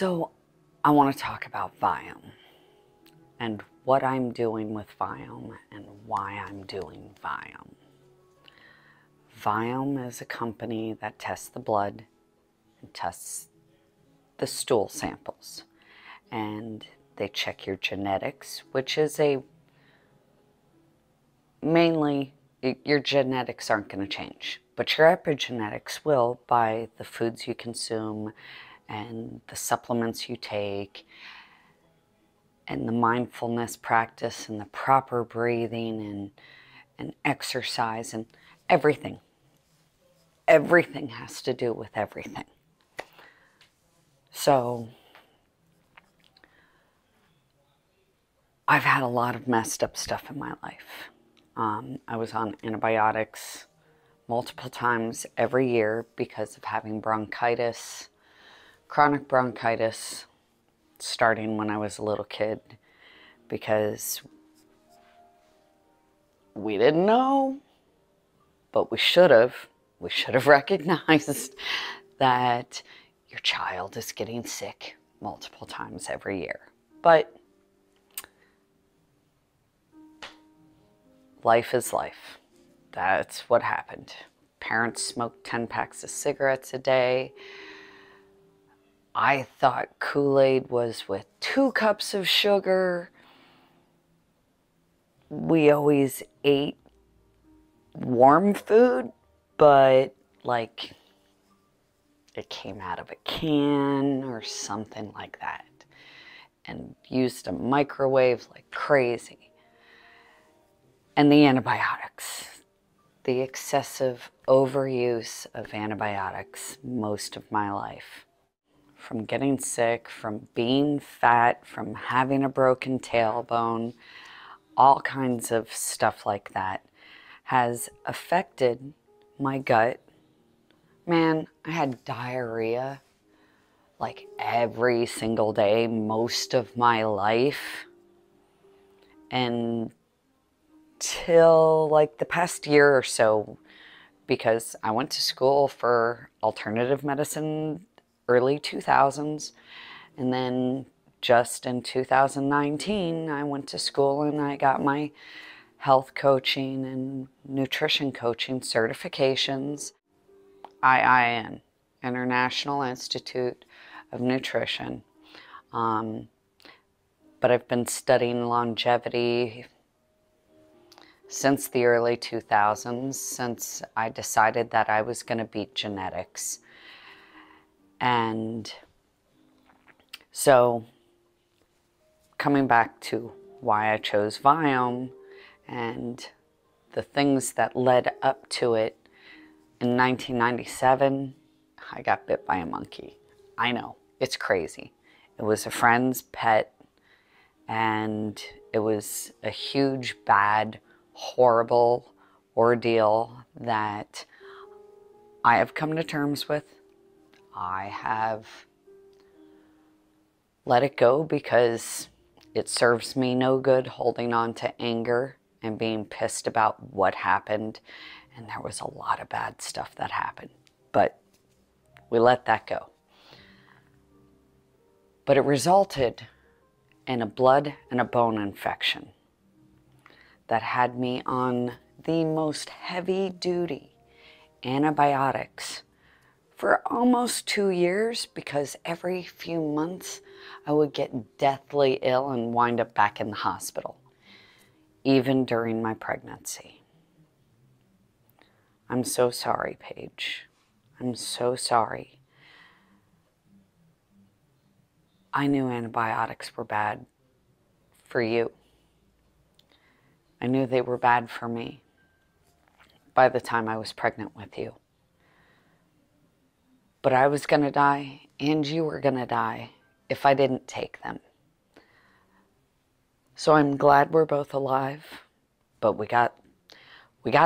So I want to talk about Viome and what I'm doing with Viome and why I'm doing Viome. Viome is a company that tests the blood and tests the stool samples, and they check your genetics, which is mainly your genetics aren't going to change, but your epigenetics will by the foods you consume and the supplements you take and the mindfulness practice and the proper breathing and exercise and everything. Everything has to do with everything. So I've had a lot of messed up stuff in my life. I was on antibiotics multiple times every year because of having bronchitis, chronic bronchitis, starting when I was a little kid, because we didn't know, but we should have. We should have recognized that your child is getting sick multiple times every year. But life is life. That's what happened. Parents smoked 10 packs of cigarettes a day. I thought Kool-Aid was with 2 cups of sugar. We always ate warm food, but like it came out of a can or something like that, and used a microwave like crazy. And the antibiotics, the excessive overuse of antibiotics most of my life. From getting sick, from being fat, from having a broken tailbone, all kinds of stuff like that has affected my gut. Man, I had diarrhea like every single day most of my life. And till like the past year or so, because I went to school for alternative medicine early 2000s, and then just in 2019 I went to school and I got my health coaching and nutrition coaching certifications. IIN, International Institute of Nutrition. But I've been studying longevity since the early 2000s, since I decided that I was going to beat genetics. And so coming back to why I chose Viome and the things that led up to it, in 1997, I got bit by a monkey. I know, it's crazy. It was a friend's pet, and it was a huge, bad, horrible ordeal that I have come to terms with. I have let it go because it serves me no good holding on to anger and being pissed about what happened. And there was a lot of bad stuff that happened, but we let that go. But it resulted in a blood and a bone infection that had me on the most heavy-duty antibiotics for almost 2 years, because every few months I would get deathly ill and wind up back in the hospital, even during my pregnancy. I'm so sorry, Paige. I'm so sorry. I knew antibiotics were bad for you. I knew they were bad for me by the time I was pregnant with you. But I was going to die, and you were going to die if I didn't take them. So I'm glad we're both alive, but we got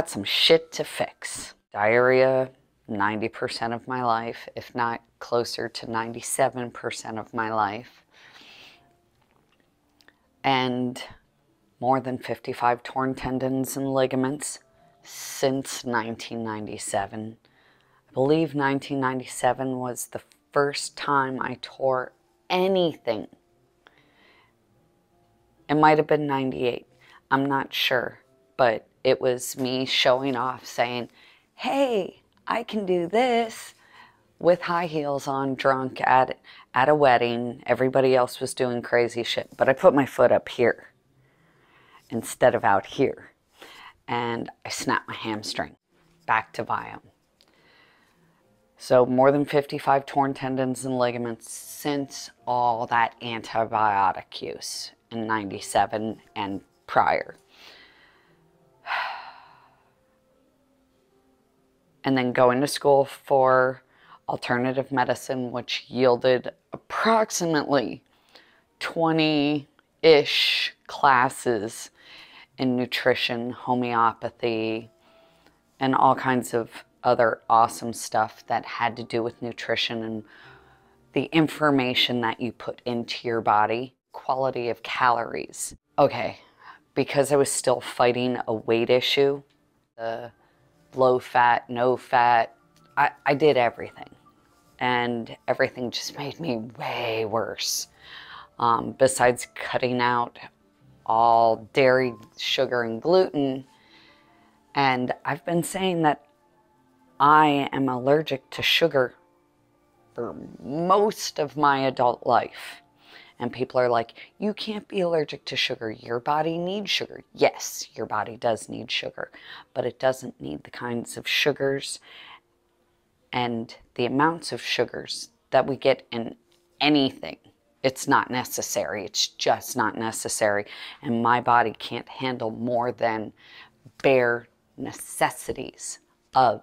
some shit to fix. Diarrhea, 90% of my life, if not closer to 97% of my life. And more than 55 torn tendons and ligaments since 1997. I believe 1997 was the first time I tore anything. It might have been 98. I'm not sure. But it was me showing off, saying, hey, I can do this, with high heels on, drunk at a wedding. Everybody else was doing crazy shit. But I put my foot up here instead of out here. And I snapped my hamstring. Back to Viome. So more than 55 torn tendons and ligaments since all that antibiotic use in 97 and prior. And then going to school for alternative medicine, which yielded approximately 20-ish classes in nutrition, homeopathy, and all kinds of other awesome stuff that had to do with nutrition and the information that you put into your body, quality of calories. Okay, because I was still fighting a weight issue, the low fat, no fat, I did everything. And everything just made me way worse. Besides cutting out all dairy, sugar, and gluten. And I've been saying that I am allergic to sugar for most of my adult life. And people are like, you can't be allergic to sugar. Your body needs sugar. Yes, your body does need sugar, but it doesn't need the kinds of sugars and the amounts of sugars that we get in anything. It's not necessary. It's just not necessary. And my body can't handle more than bare necessities of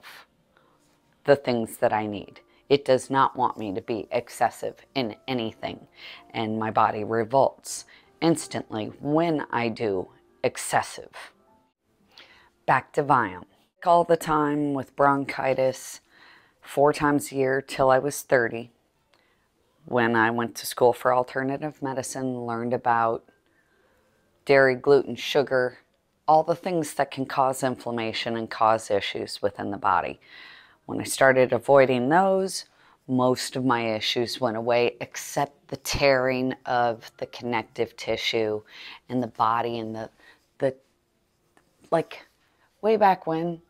the things that I need. It does not want me to be excessive in anything. And my body revolts instantly when I do excessive. Back to Viome. All the time with bronchitis, 4 times a year till I was 30. When I went to school for alternative medicine, learned about dairy, gluten, sugar, all the things that can cause inflammation and cause issues within the body. When I started avoiding those, most of my issues went away, except the tearing of the connective tissue in the body and the like, way back when,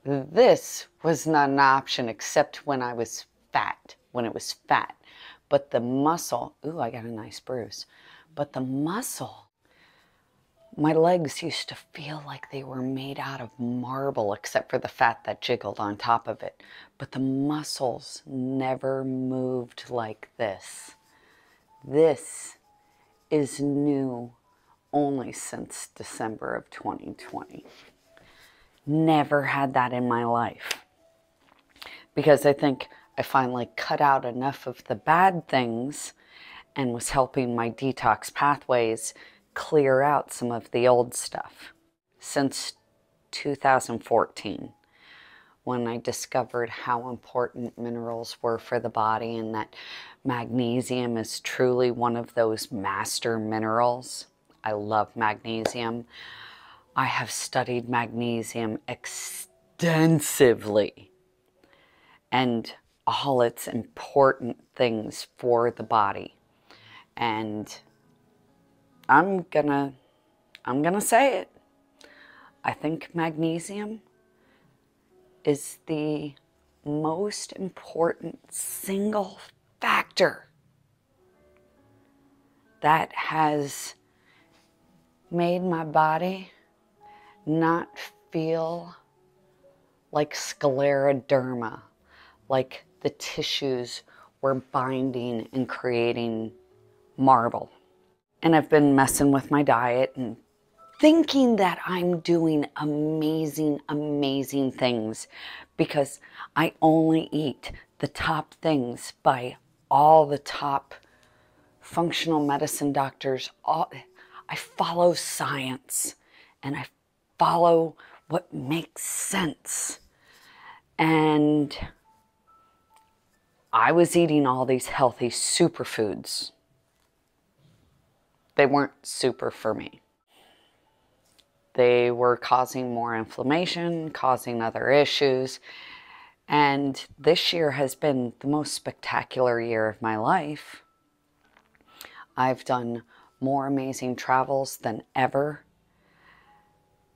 this was not an option except when I was fat, when it was fat. But the muscle, ooh, I got a nice bruise. But the muscle, my legs used to feel like they were made out of marble, except for the fat that jiggled on top of it. But the muscles never moved like this. This is new only since December of 2020. Never had that in my life. Because I think I finally cut out enough of the bad things and was helping my detox pathways clear out some of the old stuff. Since 2014, when I discovered how important minerals were for the body and that magnesium is truly one of those master minerals. I love magnesium. I have studied magnesium extensively and all its important things for the body. And I'm gonna say it. I think magnesium is the most important single factor that has made my body not feel like scleroderma, like the tissues were binding and creating marble. And I've been messing with my diet and thinking that I'm doing amazing, amazing things because I only eat the top things by all the top functional medicine doctors. I follow science and I follow what makes sense. And I was eating all these healthy superfoods. They weren't super for me. They were causing more inflammation, causing other issues. And this year has been the most spectacular year of my life. I've done more amazing travels than ever.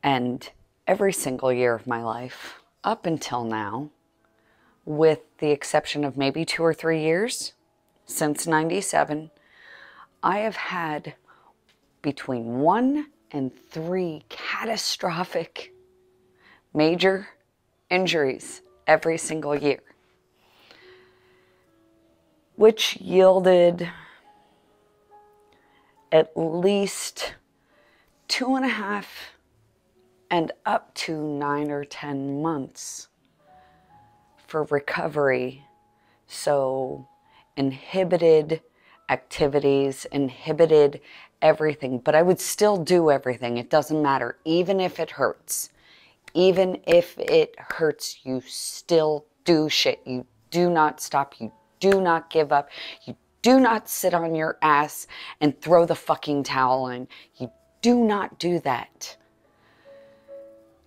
And every single year of my life, up until now, with the exception of maybe 2 or 3 years, since '97, I have had between 1 and 3 catastrophic major injuries every single year, which yielded at least 2.5 and up to 9 or 10 months for recovery. So inhibited activities, inhibited everything, but I would still do everything. It doesn't matter, even if it hurts. Even if it hurts, you still do shit. You do not stop. You do not give up. You do not sit on your ass and throw the fucking towel in. You do not do that.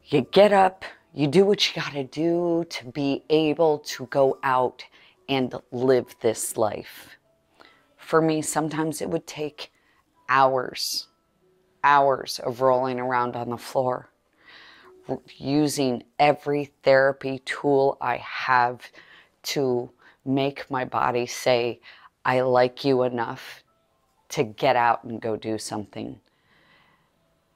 You get up, you do what you gotta do to be able to go out and live this life. For me, sometimes it would take hours of rolling around on the floor, using every therapy tool I have to make my body say, I like you enough to get out and go do something.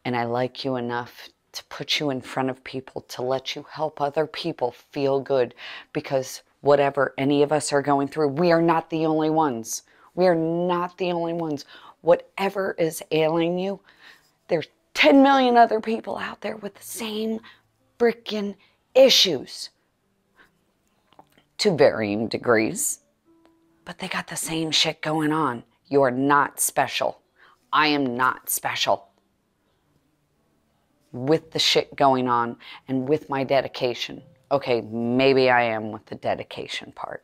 And I like you enough to put you in front of people, to let you help other people feel good. Because whatever any of us are going through, we are not the only ones. We are not the only ones. Whatever is ailing you, there's 10 million other people out there with the same freaking issues to varying degrees, but they got the same shit going on. You are not special. I am not special. With the shit going on and with my dedication. Okay, maybe I am with the dedication part.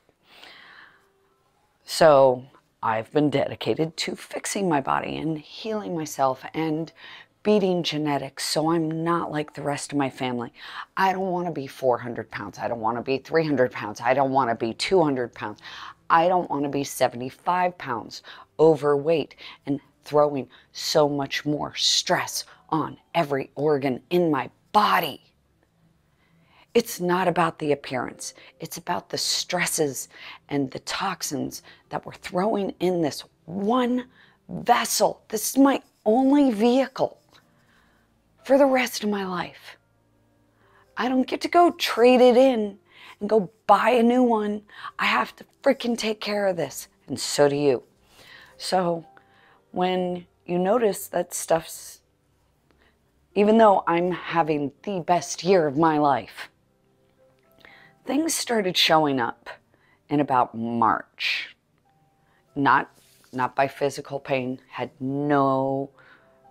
So I've been dedicated to fixing my body and healing myself and beating genetics so I'm not like the rest of my family. I don't want to be 400 pounds. I don't want to be 300 pounds. I don't want to be 200 pounds. I don't want to be 75 pounds overweight and throwing so much more stress on every organ in my body. It's not about the appearance. It's about the stresses and the toxins that we're throwing in this one vessel. This is my only vehicle for the rest of my life. I don't get to go trade it in and go buy a new one. I have to freaking take care of this, and so do you. So when you notice that stuff's, even though I'm having the best year of my life, things started showing up in about March. Not by physical pain, had no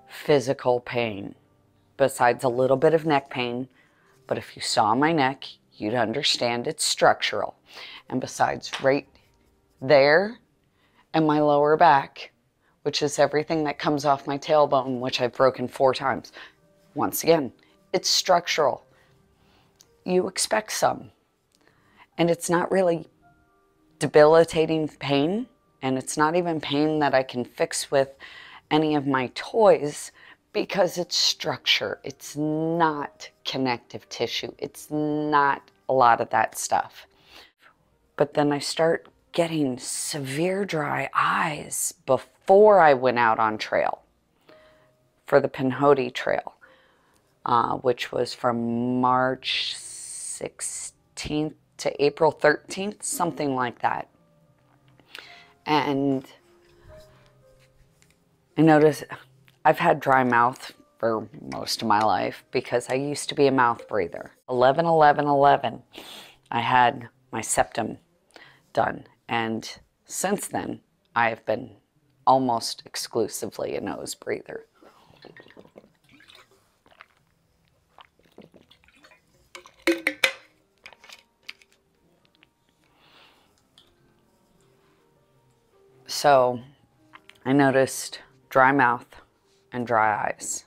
physical pain besides a little bit of neck pain. But if you saw my neck, you'd understand it's structural. And besides right there and my lower back, which is everything that comes off my tailbone, which I've broken 4 times. Once again, it's structural. You expect some. And it's not really debilitating pain, and it's not even pain that I can fix with any of my toys because it's structure. It's not connective tissue. It's not a lot of that stuff. But then I start getting severe dry eyes before I went out on trail for the Pinhoti Trail, which was from March 16th to April 13th, something like that. And I noticed I've had dry mouth for most of my life because I used to be a mouth breather. 11/11/11, I had my septum done. And since then, I have been almost exclusively a nose breather. So I noticed dry mouth and dry eyes.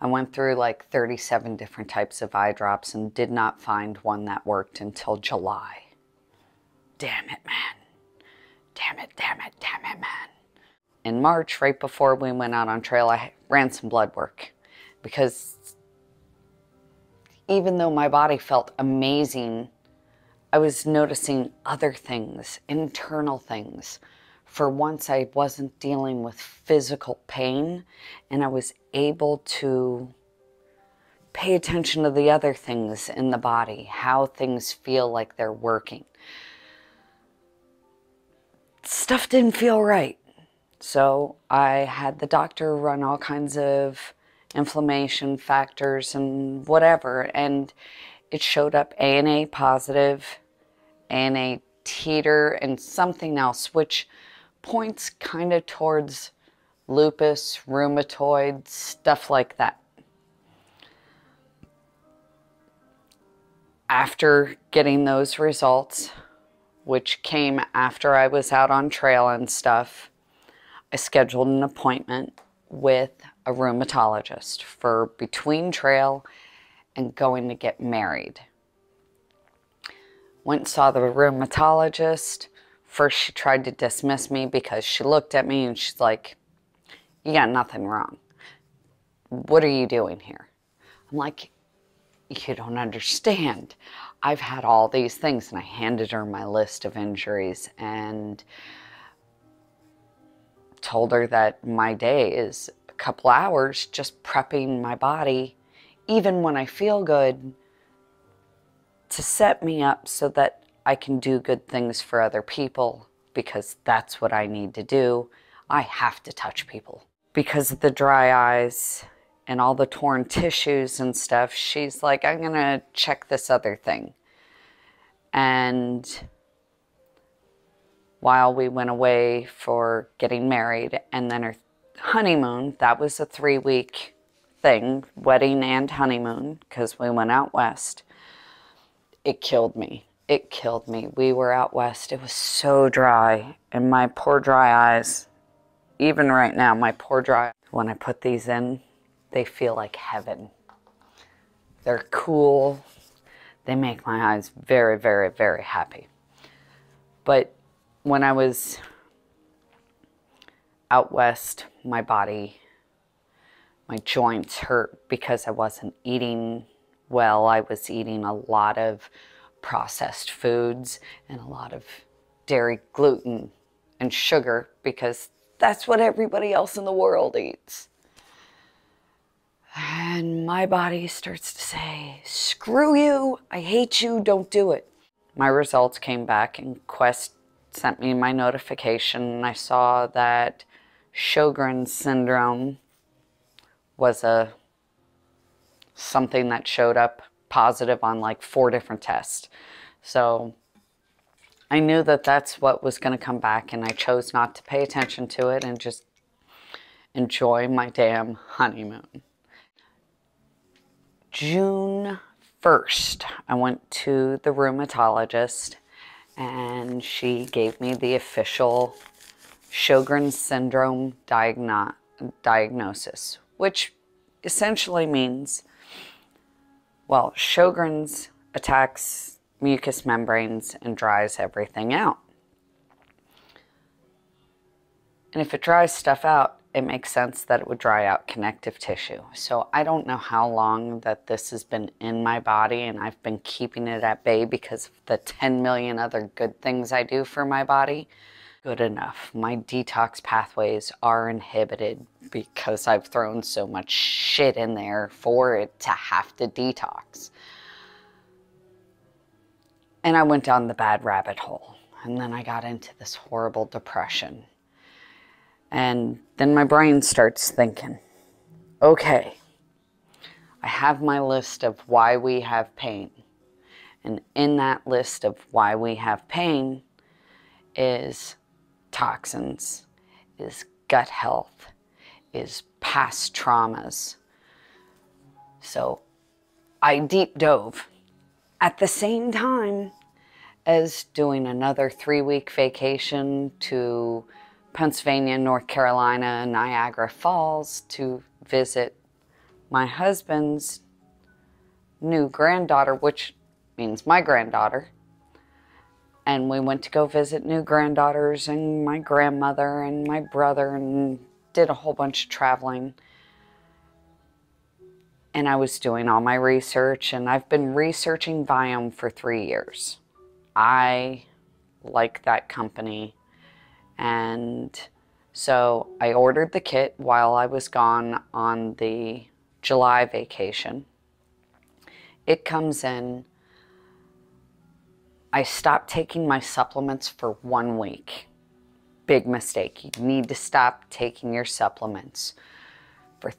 I went through like 37 different types of eye drops and did not find one that worked until July. Damn it, man. Damn it, damn it, damn it, man. in March, right before we went out on trail, I ran some blood work, because even though my body felt amazing, I was noticing other things, internal things. For once, I wasn't dealing with physical pain, and I was able to pay attention to the other things in the body, how things feel like they're working. Stuff didn't feel right. So I had the doctor run all kinds of inflammation factors and whatever, and it showed up ANA positive, ANA teeter, and something else, which points kind of towards lupus, rheumatoid, stuff like that. After getting those results, which came after I was out on trail and stuff, I scheduled an appointment with a rheumatologist for between trail and going to get married. Went and saw the rheumatologist. First, she tried to dismiss me because she looked at me and she's like, "You got nothing wrong. What are you doing here?" I'm like, "You don't understand. I've had all these things." And I handed her my list of injuries and told her that my day is a couple hours just prepping my body, even when I feel good, to set me up so that I can do good things for other people, because that's what I need to do. I have to touch people. Because of the dry eyes and all the torn tissues and stuff, she's like, "I'm gonna check this other thing." And while we went away for getting married and then her honeymoon, that was a 3-week thing, wedding and honeymoon, because we went out west. It killed me. It killed me. We were out west. It was so dry, and my poor dry eyes, even right now, my poor dry, when I put these in, they feel like heaven. They're cool. They make my eyes very, very, very happy. But when I was out west, my body, my joints hurt because I wasn't eating well. I was eating a lot of processed foods and a lot of dairy, gluten, and sugar, because that's what everybody else in the world eats. And my body starts to say, "Screw you, I hate you, don't do it." My results came back and Quest sent me my notification, and I saw that Sjogren's syndrome was something that showed up positive on like 4 different tests. So I knew that that's what was going to come back, and I chose not to pay attention to it and just enjoy my damn honeymoon. June 1st, I went to the rheumatologist, and she gave me the official Sjogren's syndrome diagnosis, which essentially means, well, Sjogren's attacks mucous membranes and dries everything out. And if it dries stuff out, it makes sense that it would dry out connective tissue. So I don't know how long that this has been in my body, and I've been keeping it at bay because of the 10 million other good things I do for my body. Good enough. My detox pathways are inhibited because I've thrown so much shit in there for it to have to detox. And I went down the bad rabbit hole, and then I got into this horrible depression. And then my brain starts thinking, okay, I have my list of why we have pain. And in that list of why we have pain is toxins, is gut health, is past traumas. So I deep dove at the same time as doing another 3-week vacation to Pennsylvania, North Carolina, Niagara Falls to visit my husband's new granddaughter, which means my granddaughter. And we went to go visit new granddaughters and my grandmother and my brother and did a whole bunch of traveling. And I was doing all my research, and I've been researching Viome for 3 years. I like that company. And so I ordered the kit while I was gone on the July vacation. It comes in. I stopped taking my supplements for 1 week. Big mistake. You need to stop taking your supplements for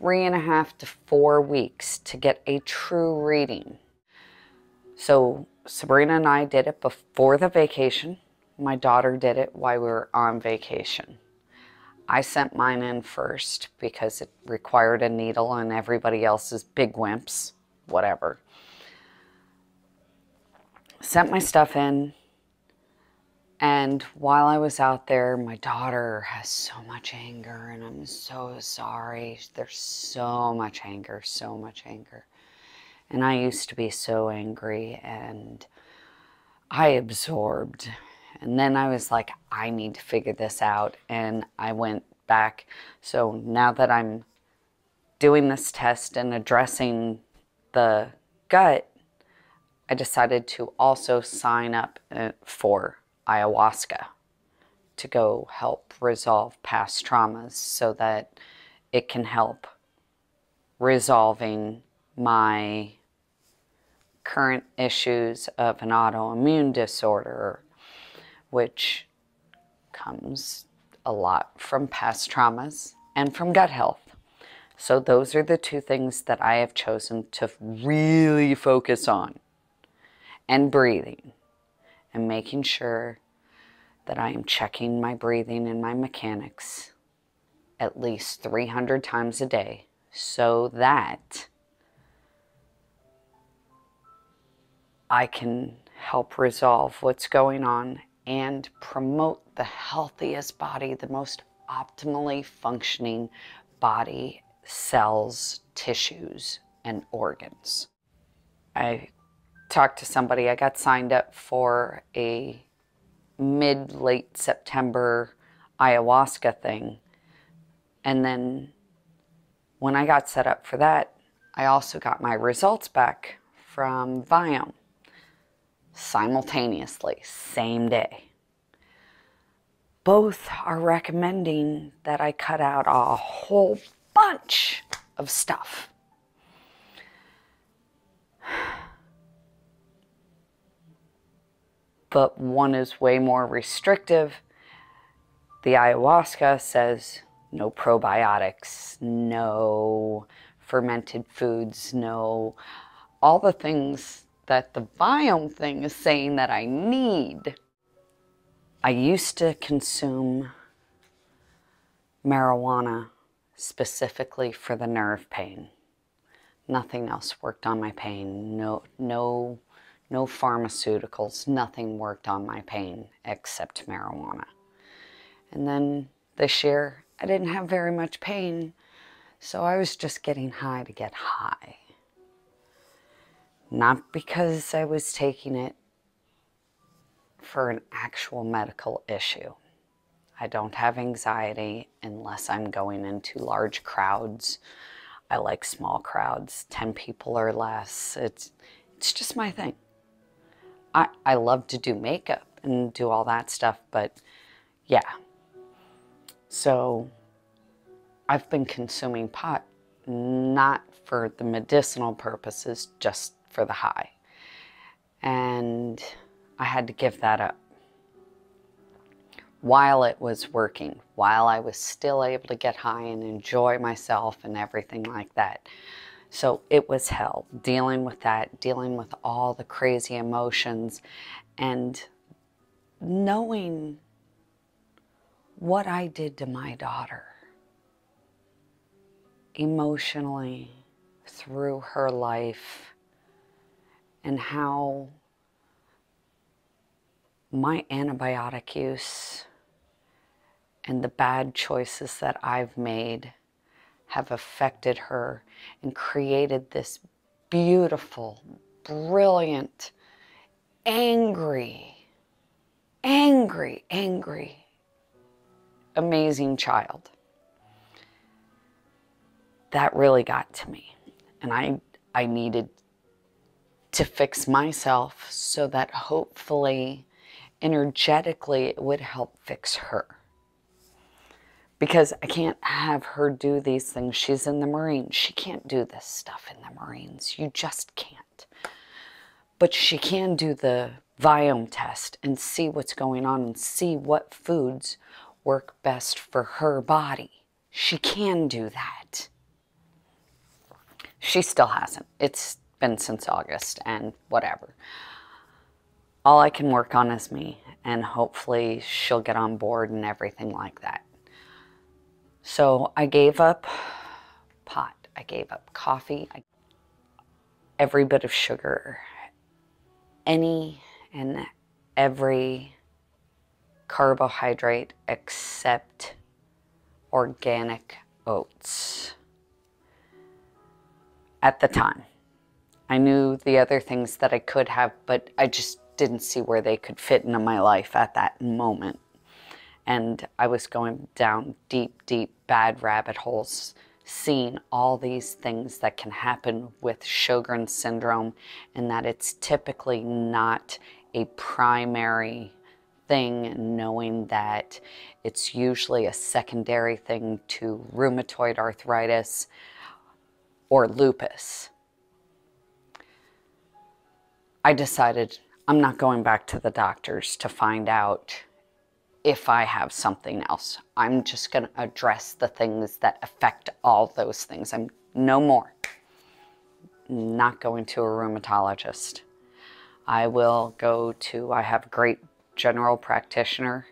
3.5 to 4 weeks to get a true reading. So Sabrina and I did it before the vacation. My daughter did it while we were on vacation. I sent mine in first because it required a needle and everybody else is big wimps, whatever. Sent my stuff in, and while I was out there, my daughter has so much anger, and I'm so sorry. There's so much anger, so much anger. And I used to be so angry, and I absorbed. And then I was like, I need to figure this out. And I went back. So now that I'm doing this test and addressing the gut, I decided to also sign up for ayahuasca to go help resolve past traumas so that it can help resolving my current issues of an autoimmune disorder, which comes a lot from past traumas and from gut health. So those are the two things that I have chosen to really focus on. And breathing. And making sure that I am checking my breathing and my mechanics at least 300 times a day so that I can help resolve what's going on and promote the healthiest body, the most optimally functioning body, cells, tissues, and organs. I talked to somebody. I got signed up for a mid-late September ayahuasca thing. And then when I got set up for that, I also got my results back from Viome simultaneously, same day. Both are recommending that I cut out a whole bunch of stuff. But one is way more restrictive. The ayahuasca says no probiotics, no fermented foods, no all the things that the Viome thing is saying that I need. I used to consume marijuana specifically for the nerve pain. Nothing else worked on my pain. No pharmaceuticals, nothing worked on my pain except marijuana. And then this year, I didn't have very much pain, so I was just getting high to get high. Not because I was taking it for an actual medical issue. I don't have anxiety unless I'm going into large crowds. I like small crowds, 10 people or less. It's just my thing. I love to do makeup and do all that stuff, but yeah. So I've been consuming pot, not for the medicinal purposes, just for the high. And I had to give that up. While it was working, while I was still able to get high and enjoy myself and everything like that. So it was hell, dealing with that, dealing with all the crazy emotions, and knowing what I did to my daughter emotionally through her life, and how my antibiotic use and the bad choices that I've made have affected her and created this beautiful, brilliant, angry angry, angry, amazing child. That really got to me. And I needed to fix myself so that hopefully, energetically, it would help fix her. Because I can't have her do these things. She's in the Marines. She can't do this stuff in the Marines. You just can't. But she can do the Viome test and see what's going on and see what foods work best for her body. She can do that. She still hasn't. It's been since August and whatever. All I can work on is me, and hopefully she'll get on board and everything like that. So I gave up pot. I gave up coffee. Every bit of sugar. Any and every carbohydrate except organic oats. At the time. I knew the other things that I could have, but I just didn't see where they could fit into my life at that moment. And I was going down deep, deep, bad rabbit holes, seeing all these things that can happen with Sjogren's syndrome, and that it's typically not a primary thing, and knowing that it's usually a secondary thing to rheumatoid arthritis or lupus. I decided I'm not going back to the doctors to find out if I have something else. I'm just going to address the things that affect all those things. I'm no more. Not going to a rheumatologist. I will go to, I have a great general practitioner.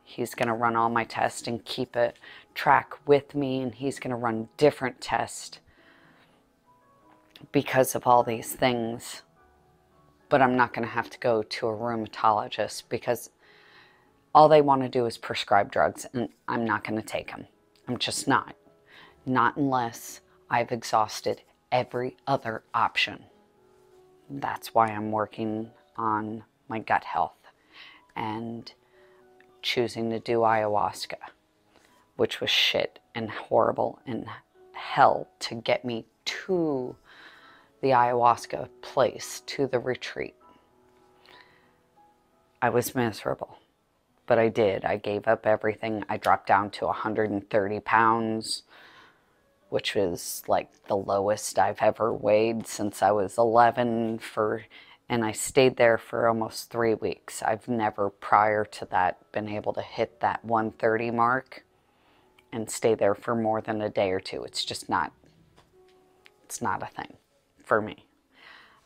He's going to run all my tests and keep a track with me, and he's going to run different tests because of all these things. But I'm not going to have to go to a rheumatologist because all they want to do is prescribe drugs, and I'm not going to take them. I'm just not. Not unless I've exhausted every other option. That's why I'm working on my gut health and choosing to do ayahuasca, which was shit and horrible and hell to get me to the ayahuasca place, to the retreat. I was miserable, but I did. I gave up everything. I dropped down to 130 pounds, which was like the lowest I've ever weighed since I was 11 and I stayed there for almost 3 weeks. I've never prior to that been able to hit that 130 mark and stay there for more than a day or two. It's just not, it's not a thing for me.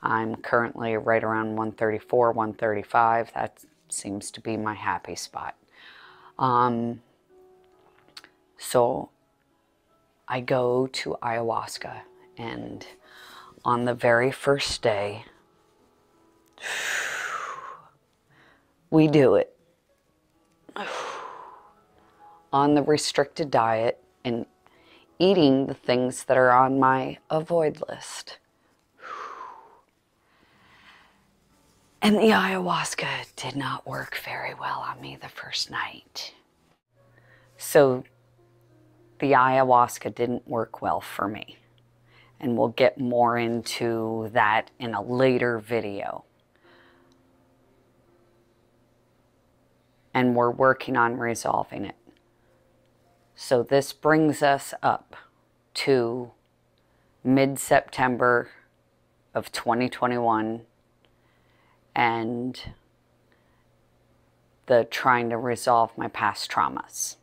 I'm currently right around 134, 135. That seems to be my happy spot. So I go to ayahuasca, and on the very first day, we do it. On the restricted diet and eating the things that are on my avoid list. And the ayahuasca did not work very well on me the first night. So the ayahuasca didn't work well for me. And we'll get more into that in a later video. And we're working on resolving it. So this brings us up to mid-September of 2021 and the trying to resolve my past traumas.